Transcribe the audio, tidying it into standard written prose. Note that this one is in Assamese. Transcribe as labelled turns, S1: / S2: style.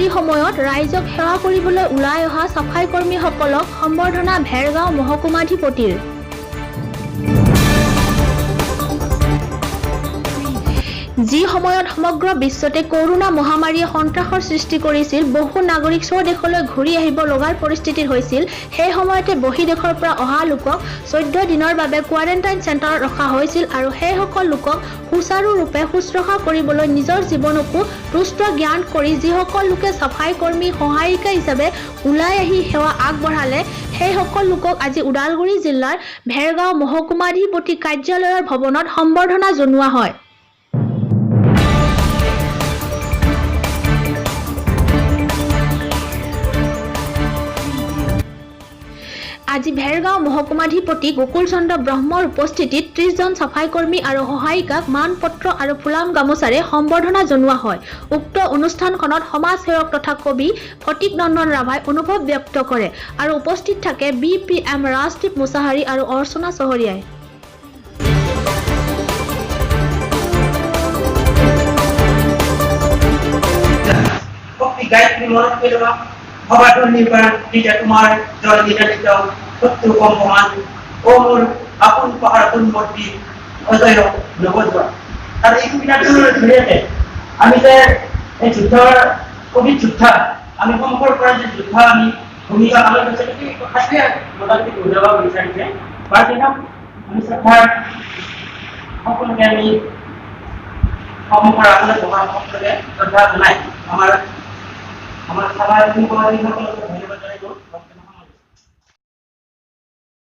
S1: এই সময়ত ৰাইজক সেৱা কৰিবলৈ ওলাই অহা সাফাই কৰ্মীসকলক সম্বৰ্ধনা ভেৰগাঁও মহকুমাধিপতিৰ। যি সময়ত সমগ্ৰ বিশ্বতে কৰোনা মহামাৰীয়ে সন্ত্ৰাসৰ সৃষ্টি কৰিছিল, বহু নাগৰিক স্বদেশলৈ ঘূৰি আহিব লগাৰ পৰিস্থিতি হৈছিল, সেই সময়তে বহিদেশৰ পৰা অহা লোকক 14 দিনৰ বাবে কোৱাৰেণ্টাইন চেণ্টাৰত ৰখা হৈছিল আৰু সেইসকল লোকক সুচাৰুৰূপে শুশ্ৰূষা কৰিবলৈ নিজৰ জীৱনকো তুষ্ট জ্ঞান কৰি যিসকল লোকে সাফাই কৰ্মী সহায়িকা হিচাপে ওলাই আহি সেৱা আগবঢ়ালে, সেইসকল লোকক আজি ওদালগুৰি জিলাৰ ভেৰগাঁও মহকুমাধিপতি কাৰ্যালয়ৰ ভৱনত সম্বৰ্ধনা জনোৱা হয়। আজি ভেৰগাঁও মহকুমাধিপতি গোকুল চন্দ্ৰ ব্ৰহ্মৰ উপস্থিতিত 30 জন সাফাই কৰ্মী আৰু সহায়িকাক মানপত্ৰ আৰু ফুলাম গামোচাৰে সম্বৰ্ধনা জনোৱা হয়। উক্ত অনুষ্ঠানখনত সমাজসেৱক তথা কবি ফটিক নন্দন ৰাভাই অনুভৱ ব্যক্ত কৰে আৰু উপস্থিত থাকে BPM ৰাজদীপ মুছাহাৰী আৰু অৰ্চনা চহৰীয়াই।
S2: অবাধন নির্বাণ যেটা তোমার জল নিরালিত সত্য কম্পমান ও মোর আপন পাহাড় মূর্তি অজয় নবদ্বার। আর এই কবিতাগুলোর জড়িয়ে আমি যে এই যুদ্ধৰ কবি যোদ্ধা, আমি সংকৰ পৰা যে যোদ্ধা আমি ভূমিকা পালন কৰিছে এই কথাটোৱে মোটামুটি বুজাব বিচাৰিছে। পাছদিনা আমি শ্ৰদ্ধাৰ সকলোকে আমি সমকৰ আগলৈ বহা সকলোকে শ্ৰদ্ধা জনাই আমাৰ সমাজ